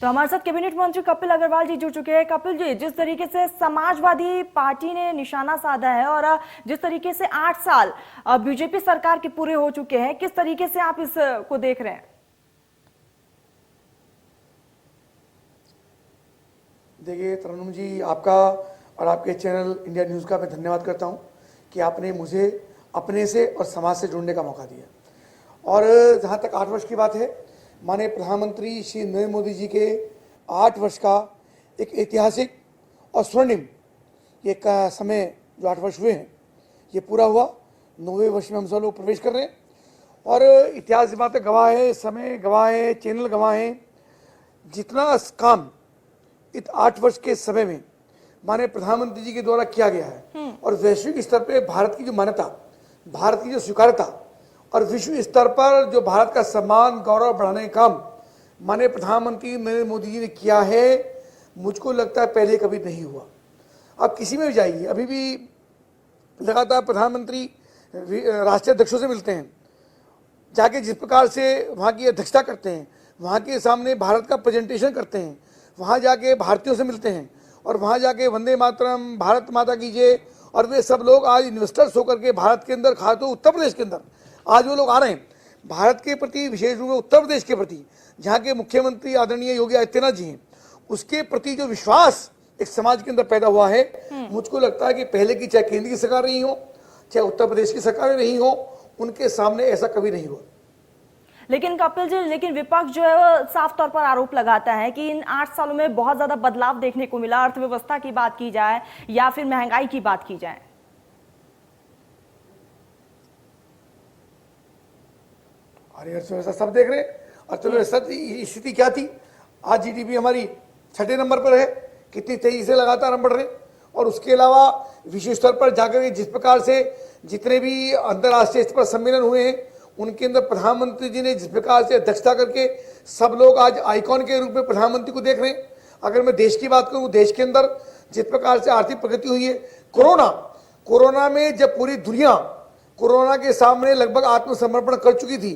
तो हमारे साथ कैबिनेट मंत्री कपिल अग्रवाल जी जुड़ चुके हैं। कपिल जी, जिस तरीके से समाजवादी पार्टी ने निशाना साधा है और जिस तरीके से 8 साल बीजेपी सरकार के पूरे हो चुके हैं, किस तरीके से आप इसको देख रहे हैं? देखिए तरन्नुम जी, आपका और आपके चैनल इंडिया न्यूज़ का मैं धन्यवाद करता हूं कि आपने मुझे अपने से और समाज से जुड़ने का मौका दिया। और जहां तक 8 वर्ष की बात है, माननीय प्रधानमंत्री श्री नरेंद्र मोदी जी के 8 वर्ष का एक ऐतिहासिक और स्वर्णिम एक समय जो 8 वर्ष हुए हैं, ये पूरा हुआ। 9वें वर्ष में हम सब लोग प्रवेश कर रहे हैं और इतिहास की बातें गवाह है, समय गवाह है, चैनल गवाह है। जितना काम इस 8 वर्ष के समय में माननीय प्रधानमंत्री जी के द्वारा किया गया है और वैश्विक स्तर पे भारत की जो मान्यता, भारत की जो स्वीकार्यता और विश्व स्तर पर जो भारत का सम्मान गौरव बढ़ाने का काम माननीय प्रधानमंत्री नरेंद्र मोदी जी ने किया है, मुझको लगता है पहले कभी नहीं हुआ। आप किसी में भी जाइए, अभी भी लगातार प्रधानमंत्री राष्ट्रीय अध्यक्षों से मिलते हैं, जाके जिस प्रकार से वहाँ की अध्यक्षता करते हैं, वहाँ के सामने भारत का प्रेजेंटेशन करते हैं, वहाँ जाके भारतीयों से मिलते हैं और वहाँ जाके वंदे मातरम, भारत माता की जय, और वे सब लोग आज इन्वेस्टर्स होकर के भारत के अंदर, खासतौर उत्तर प्रदेश के अंदर आज वो लोग आ रहे हैं भारत के प्रति, विशेष रूप से उत्तर प्रदेश के प्रति, जहाँ के मुख्यमंत्री आदरणीय योगी आदित्यनाथ जी हैं, उसके प्रति जो विश्वास एक समाज के अंदर पैदा हुआ है, मुझको लगता है कि पहले की चाहे केंद्र की सरकार रही हो, चाहे उत्तर प्रदेश की सरकार रही हो, उनके सामने ऐसा कभी नहीं हुआ। लेकिन कपिल जी, लेकिन विपक्ष जो है वो साफ तौर पर आरोप लगाता है कि इन 8 सालों में बहुत ज्यादा बदलाव देखने को मिला, अर्थव्यवस्था की बात की जाए या फिर महंगाई की बात की जाए। अरे अर्थव्यवस्था सब देख रहे हैं। अर्थव्यवस्था की स्थिति क्या थी? आज जीडीपी हमारी 6ठे नंबर पर है, कितनी तेजी से लगातार हम बढ़ रहे हैं। और उसके अलावा विश्व स्तर पर जाकर जिस प्रकार से जितने भी अंतर्राष्ट्रीय स्तर पर सम्मेलन हुए हैं, उनके अंदर प्रधानमंत्री जी ने जिस प्रकार से अध्यक्षता करके सब लोग आज आइकॉन के रूप में प्रधानमंत्री को देख रहे हैं। अगर मैं देश की बात करूं, देश के अंदर जिस प्रकार से आर्थिक प्रगति हुई है, कोरोना में जब पूरी दुनिया कोरोना के सामने लगभग आत्मसमर्पण कर चुकी थी,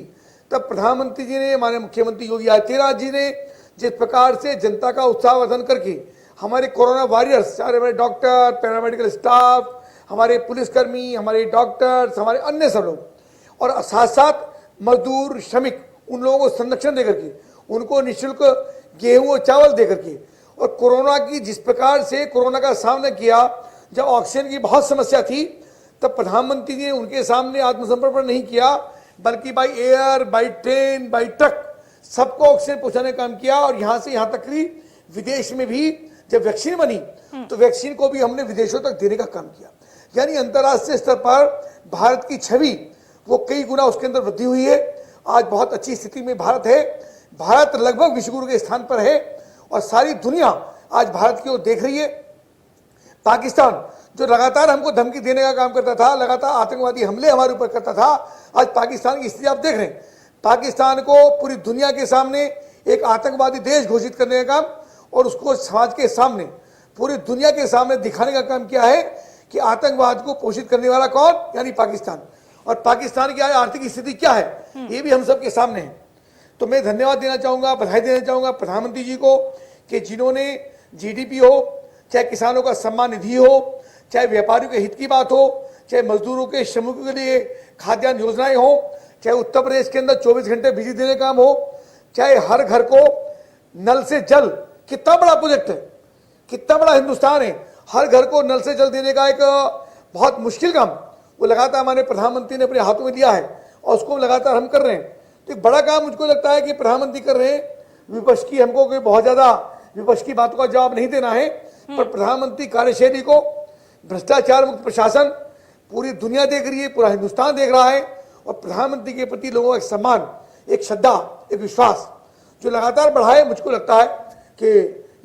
तब प्रधानमंत्री जी ने, हमारे मुख्यमंत्री योगी आदित्यनाथ जी ने जिस प्रकार से जनता का उत्साहवर्धन करके हमारे कोरोना वॉरियर्स, चाहे हमारे डॉक्टर, पैरामेडिकल स्टाफ, हमारे पुलिसकर्मी, हमारे डॉक्टर्स, हमारे अन्य सब लोग, और साथ साथ मजदूर, श्रमिक, उन लोगों को संरक्षण देकर के, उनको निःशुल्क गेहूं और चावल देकर के, और कोरोना की जिस प्रकार से कोरोना का सामना किया, जब ऑक्सीजन की बहुत समस्या थी, तब प्रधानमंत्री जी ने उनके सामने आत्मसमर्पण नहीं किया, बल्कि by air, by train, by truck सबको ऑक्सीजन पहुंचाने का काम किया। और यहाँ से यहाँ तक कि विदेश में भी जब वैक्सीन बनी तो वैक्सीन को भी हमने विदेशों तक देने का काम किया। यानी अंतर्राष्ट्रीय स्तर पर भारत की छवि वो कई गुना उसके अंदर वृद्धि हुई है। आज बहुत अच्छी स्थिति में भारत है। भारत लगभग विश्वगुरु के स्थान पर है और सारी दुनिया आज भारत की ओर देख रही है। पाकिस्तान जो लगातार हमको धमकी देने का काम करता था, लगातार आतंकवादी हमले हमारे ऊपर करता था, आज पाकिस्तान की स्थिति आप देख रहे हैं। पाकिस्तान को पूरी दुनिया के सामने एक आतंकवादी देश घोषित करने का काम और उसको समाज के सामने, पूरी दुनिया के सामने दिखाने का काम किया है कि आतंकवाद को पोषित करने वाला कौन, यानी पाकिस्तान। और पाकिस्तान की आज आर्थिक स्थिति क्या है, ये भी हम सबके सामने है। तो मैं धन्यवाद देना चाहूंगा, बधाई देना चाहूंगा प्रधानमंत्री जी को कि जिन्होंने जीडीपी हो, चाहे किसानों का सम्मान निधि हो, चाहे व्यापारियों के हित की बात हो, चाहे मजदूरों के, श्रमिकों के लिए खाद्यान्न योजनाएं हो, चाहे उत्तर प्रदेश के अंदर 24 घंटे बिजली देने का काम हो, चाहे हर घर को नल से जल, कितना बड़ा प्रोजेक्ट है, कितना बड़ा हिंदुस्तान है, हर घर को नल से जल देने का एक बहुत मुश्किल काम वो लगातार हमारे प्रधानमंत्री ने अपने हाथों में लिया है और उसको लगातार हम कर रहे हैं। तो एक बड़ा काम मुझको लगता है कि प्रधानमंत्री कर रहे हैं। विपक्ष की हमको कोई बहुत ज्यादा विपक्ष की बातों का जवाब नहीं देना है, पर प्रधानमंत्री कार्यशैली को, भ्रष्टाचार मुक्त प्रशासन पूरी दुनिया देख रही है, पूरा हिंदुस्तान देख रहा है और प्रधानमंत्री के प्रति लोगों का एक सम्मान, एक श्रद्धा, एक विश्वास जो लगातार बढ़ा है, मुझको लगता है कि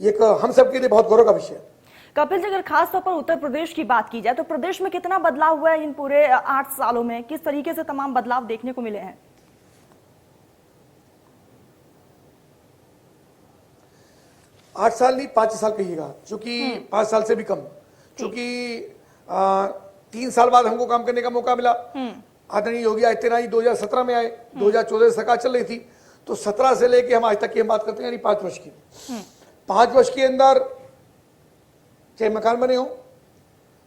ये हम सबके लिए बहुत गौरव का विषय है। कपिल जी, अगर खास तौर पर उत्तर प्रदेश की बात की जाए तो प्रदेश में कितना बदलाव हुआ है इन पूरे 8 सालों में, किस तरीके से तमाम बदलाव देखने को मिले हैं? 8 साल नहीं, 5 साल कहिएगा, क्योंकि 5 साल से भी कम, क्योंकि 3 साल बाद हमको काम करने का मौका मिला। आदरणीय योगी आदित्यनाथ जी 2017 में आए, 2014 से सरकार चल रही थी, तो 17 से लेके हम आज तक की हम बात करते हैं, यानी 5 वर्ष की। 5 वर्ष के अंदर चाहे मकान बने हो,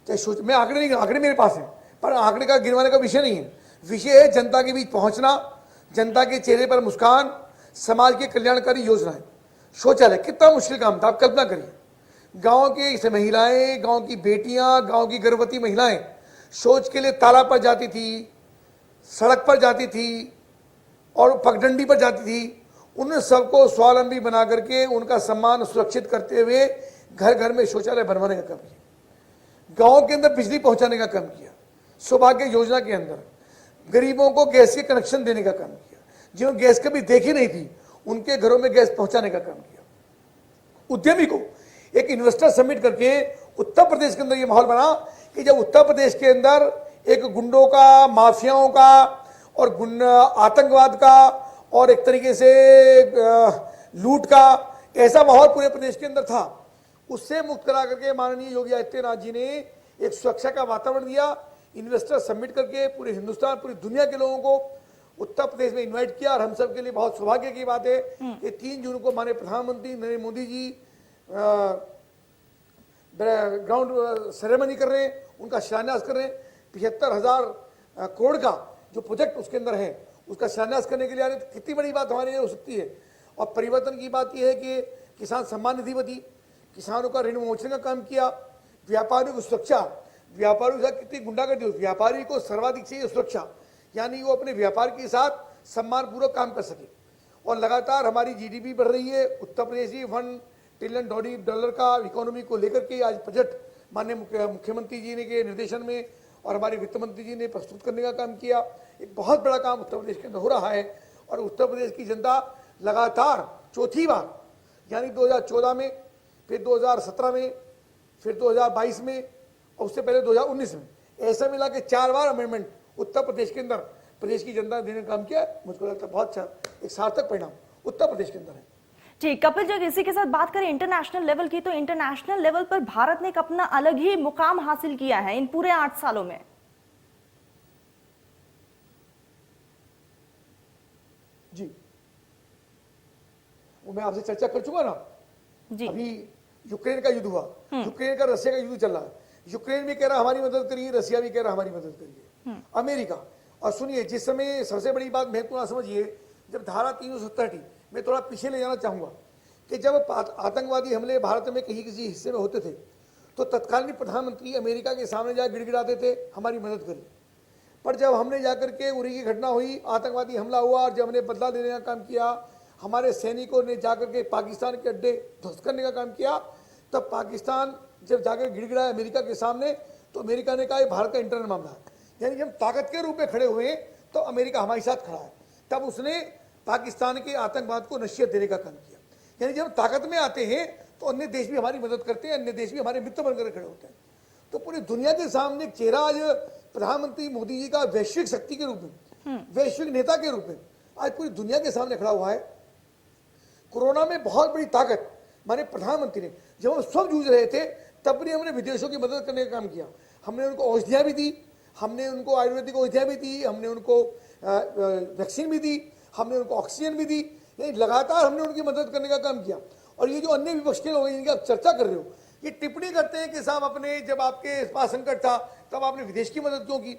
चाहे सोच, मैं आंकड़े नहीं, आंकड़े मेरे पास है, पर आंकड़े का गिनवाने का विषय नहीं है। विषय है जनता के बीच पहुंचना, जनता के चेहरे पर मुस्कान, समाज के कल्याणकारी योजनाएं। शौचालय कितना मुश्किल काम था, आप कल्पना करिए। गांव की महिलाएं, गांव की बेटियां, गांव की गर्भवती महिलाएं शौच के लिए तालाब पर जाती थी, सड़क पर जाती थी और पगडंडी पर जाती थी। उन सबको स्वावलंबी बना करके उनका सम्मान सुरक्षित करते हुए घर घर में शौचालय बनवाने का काम किया, गांव के अंदर बिजली पहुंचाने का काम किया, सौभाग्य योजना के अंदर गरीबों को गैस के कनेक्शन देने का काम किया, जिन्होंने गैस कभी देखी नहीं थी उनके घरों में गैस पहुंचाने का काम किया। उद्यमी को एक इन्वेस्टर समिट करके उत्तर प्रदेश के अंदर यह माहौल बना कि जब उत्तर प्रदेश के अंदर एक गुंडों का, माफियाओं का और आतंकवाद का और एक तरीके से लूट का ऐसा माहौल पूरे प्रदेश के अंदर था, उससे मुक्त करा करके माननीय योगी आदित्यनाथ जी ने एक सुरक्षा का वातावरण दिया। इन्वेस्टर समिट करके पूरे हिंदुस्तान, पूरी दुनिया के लोगों को उत्तर प्रदेश में इनवाइट किया। और हम सब के लिए बहुत सौभाग्य की बात है कि 3 जून को माननीय प्रधानमंत्री नरेंद्र मोदी जी ग्राउंड सेरेमनी कर रहे हैं, उनका शिलान्यास कर रहे हैं। 75,000 करोड़ का जो प्रोजेक्ट उसके अंदर है उसका शिलान्यास करने के लिए आ रहे हैं। कितनी बड़ी बात हमारे लिए हो सकती है। और परिवर्तन की बात यह है कि किसान सम्मान निधि बदी, किसानों का ऋण विमोचन का काम किया, व्यापारियों की सुरक्षा, व्यापारियों के साथ कितनी गुंडागर्दी, व्यापारी को सर्वाधिक चाहिए सुरक्षा, यानी वो अपने व्यापार के साथ सम्मानपूर्वक काम कर सके। और लगातार हमारी जीडीपी बढ़ रही है। उत्तर प्रदेश ही $1 ट्रिलियन का इकोनॉमी को लेकर के आज बजट माननीय मुख्यमंत्री जी ने के निर्देशन में और हमारे वित्त मंत्री जी ने प्रस्तुत करने का काम किया। एक बहुत बड़ा काम उत्तर प्रदेश के अंदर हो रहा है। और उत्तर प्रदेश की जनता लगातार चौथी बार, यानी 2014 में, फिर 2017 में, फिर 2022 में और उससे पहले 2019 में, ऐसा मिला के 4 बार अमेंडमेंट उत्तर प्रदेश के अंदर प्रदेश की जनता ने काम किया। मुझको लगता है बहुत अच्छा एक सार्थक परिणाम उत्तर प्रदेश के अंदर है। ठीक, कपिल जी, इसी के साथ बात करें इंटरनेशनल लेवल की, तो इंटरनेशनल लेवल पर भारत ने एक अपना अलग ही मुकाम हासिल किया है इन पूरे 8 सालों में। जी, वो मैं आपसे चर्चा कर चुका ना जी। अभी यूक्रेन का युद्ध हुआ, यूक्रेन का रशिया का युद्ध चल रहा है। यूक्रेन भी कह रहा हमारी मदद करिए, रशिया भी कह रहा हमारी मदद करिए, अमेरिका। और सुनिए, जिस समय सबसे बड़ी बात महत्वपूर्ण समझिए, जब धारा 370 हटी, मैं थोड़ा पीछे ले जाना चाहूंगा कि जब आतंकवादी हमले भारत में कहीं किसी हिस्से में होते थे तो तत्कालीन प्रधानमंत्री अमेरिका के सामने जाकर गिड़गिड़ाते थे हमारी मदद करिए। पर जब हमने जाकर के उरी की घटना हुई, आतंकवादी हमला हुआ और जब हमने बदला लेने का काम किया, हमारे सैनिकों ने जाकर के पाकिस्तान के अड्डे ध्वस्त करने का काम किया, तब पाकिस्तान जब जाकर गिड़गिड़ाया अमेरिका के सामने तो अमेरिका ने कहा ये भारत का इंटरनल मामला है। यानी जब ताकत के रूप में खड़े हुए तो अमेरिका हमारे साथ खड़ा है। तब उसने पाकिस्तान के आतंकवाद को नसीहत देने का काम किया। यानी जब ताकत में आते हैं तो अन्य देश भी हमारी मदद करते हैं, अन्य देश भी हमारे मित्र बनकर खड़े होते हैं। तो पूरी दुनिया के सामने एक चेहरा आज प्रधानमंत्री मोदी जी का वैश्विक शक्ति के रूप में, वैश्विक नेता के रूप में आज पूरी दुनिया के सामने खड़ा हुआ है। कोरोना में बहुत बड़ी ताकत माने प्रधानमंत्री ने, जब हम सब जूझ रहे थे तब भी हमने विदेशों की मदद करने का काम किया। हमने उनको औषधियाँ भी दी, हमने उनको आयुर्वेदिक औषधियाँ भी दी, हमने उनको वैक्सीन भी दी, हमने उनको ऑक्सीजन भी दी। यानी लगातार हमने उनकी मदद करने का काम किया। और ये जो अन्य विपक्ष के लोग जिनकी आप चर्चा कर रहे हो, ये टिप्पणी करते हैं कि साहब अपने जब आपके पास संकट था तब आपने विदेश की मदद क्यों की।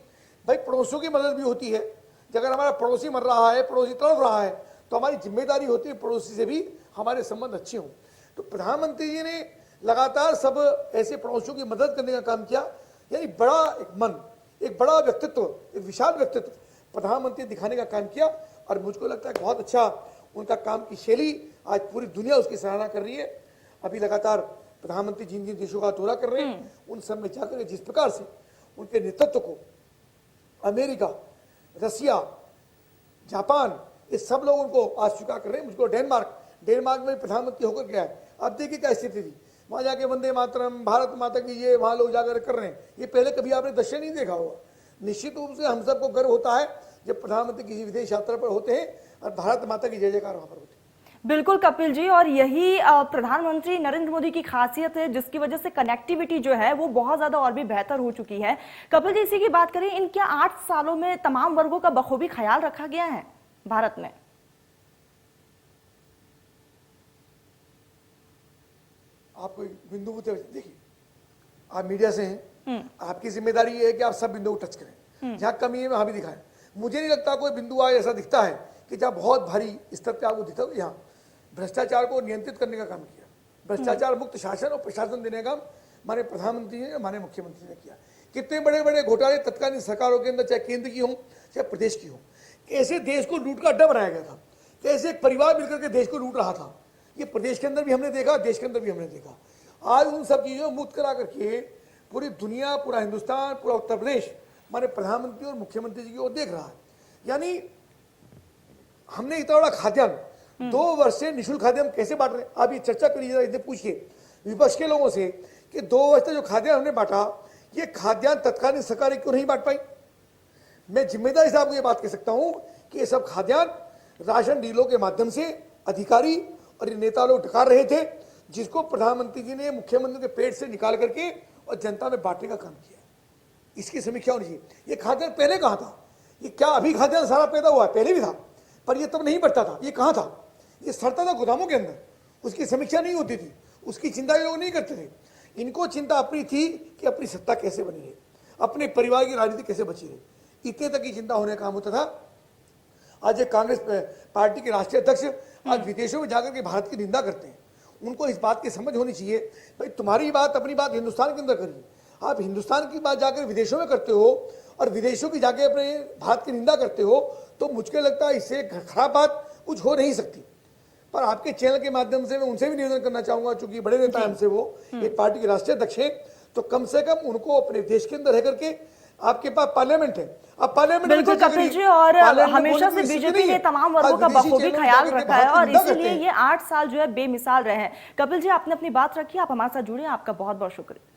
भाई पड़ोसियों की मदद भी होती है। अगर हमारा पड़ोसी मर रहा है, पड़ोसी तड़प रहा है, तो हमारी जिम्मेदारी होती है पड़ोसी से भी हमारे संबंध अच्छे हों। तो प्रधानमंत्री जी ने लगातार सब ऐसे पड़ोसियों की मदद करने का काम किया। यानी बड़ा एक मन, एक बड़ा व्यक्तित्व, एक विशाल व्यक्तित्व प्रधानमंत्री दिखाने का काम किया। और मुझको लगता है बहुत अच्छा उनका काम की शैली आज पूरी दुनिया उसकी सराहना कर रही है। अभी लगातार प्रधानमंत्री जिन जिन देशों का दौरा कर रहे हैं उन सब में जाकर जिस प्रकार से उनके नेतृत्व को अमेरिका, रसिया, जापान, ये सब लोग उनको आज स्वीकार कर रहे हैं। मुझको डेनमार्क में प्रधानमंत्री होकर गया है। अब देखिए क्या स्थिति थी वहां जाके वंदे मातरम, भारत माता की ये वहां लोग जाकर कर रहे हैं। ये पहले कभी आपने दृश्य नहीं देखा होगा। निश्चित रूप से हम सबको गर्व होता है जब प्रधानमंत्री किसी विदेश यात्रा पर होते हैं और भारत माता की जय जयकार वहां पर होती है। बिल्कुल कपिल जी, और यही प्रधानमंत्री नरेंद्र मोदी की खासियत है जिसकी वजह से कनेक्टिविटी जो है वो बहुत ज्यादा और भी बेहतर हो चुकी है। कपिल जी, इसी की बात करें, इनके 8 सालों में तमाम वर्गों का बखूबी ख्याल रखा गया है भारत में? आपको एक बिंदु को देखिए, आप मीडिया से हैं, आपकी जिम्मेदारी ये है कि आप सब बिंदु को टच करें, जहां कमी है वहां भी दिखाएं। मुझे नहीं लगता कोई बिंदु आज ऐसा दिखता है कि जहां बहुत भारी स्तर पे आपको दिखता हो। यहाँ भ्रष्टाचार को नियंत्रित करने का काम किया, भ्रष्टाचार मुक्त शासन और प्रशासन देने का काम हमारे प्रधानमंत्री ने, हमारे मुख्यमंत्री ने किया। कितने बड़े बड़े घोटाले तत्कालीन सरकारों के अंदर, चाहे केंद्र की हो चाहे प्रदेश की हो, कैसे देश को लूट का अड्डा बनाया गया था, कैसे एक परिवार मिलकर के देश को लूट रहा था। ये प्रदेश के अंदर भी हमने देखा, देश के अंदर भी हमने देखा। आज उन सब चीजों मुक्त करा करके पूरी दुनिया, पूरा हिंदुस्तान, पूरा उत्तर प्रदेश हमारे प्रधानमंत्री और मुख्यमंत्री जी की ओर देख रहा है। यानी हमने इतना बड़ा खाद्यान्न 2 वर्ष से निःशुल्क खाद्यान्न कैसे बांट रहे हैं, आप ये चर्चा करिए, इसे पूछिए विपक्ष के लोगों से कि 2 वर्ष तक जो खाद्यान्न हमने बांटा, ये खाद्यान्न तत्कालीन सरकार क्यों नहीं बांट पाई। मैं जिम्मेदारी से आपको ये बात कह सकता हूं कि ये सब खाद्यान्न राशन डीलों के माध्यम से अधिकारी और ये नेता लोग डकार रहे थे, जिसको प्रधानमंत्री जी ने मुख्यमंत्री के पेट से निकाल करके और जनता में बांटने का काम किया। इसकी समीक्षा होनी चाहिए। ये खाद्यान्न पहले कहाँ था, ये क्या अभी खाद्यान्न सारा पैदा हुआ है, पहले भी था, पर ये तब नहीं बढ़ता था। ये कहाँ था, ये सड़ता था गोदामों के अंदर, उसकी समीक्षा नहीं होती थी, उसकी चिंता ये लोग नहीं करते थे। इनको चिंता अपनी थी कि अपनी सत्ता कैसे बनी रहे, अपने परिवार की राजनीति कैसे बची रहे, इतने तक की चिंता होने का काम होता था। आज एक कांग्रेस पार्टी के राष्ट्रीय अध्यक्ष आज विदेशों में जाकर के भारत की निंदा करते हैं। उनको इस बात की समझ होनी चाहिए, भाई तुम्हारी बात, अपनी बात हिंदुस्तान के अंदर करिए। आप हिंदुस्तान की बात जाकर विदेशों में करते हो और विदेशों की जाके अपने भारत की निंदा करते हो, तो मुझे लगता है इससे खराब बात कुछ हो नहीं सकती। पर आपके चैनल के माध्यम से मैं उनसे भी निवेदन करना चाहूंगा, चूंकि बड़े नेता हमसे, वो एक पार्टी के राष्ट्रीय अध्यक्ष हैं, तो कम से कम उनको अपने देश के अंदर रह करके, आपके पास पार्लियामेंट है, अब पार्लियामेंट में बिल्कुल कपिल जी, और हमेशा से बीजेपी ने तमाम वर्गों का बखूबी ख्याल रखा है और इसीलिए ये 8 साल जो है बेमिसाल रहे हैं। कपिल जी, आपने अपनी बात रखी, आप हमारे साथ जुड़े, आपका बहुत बहुत शुक्रिया।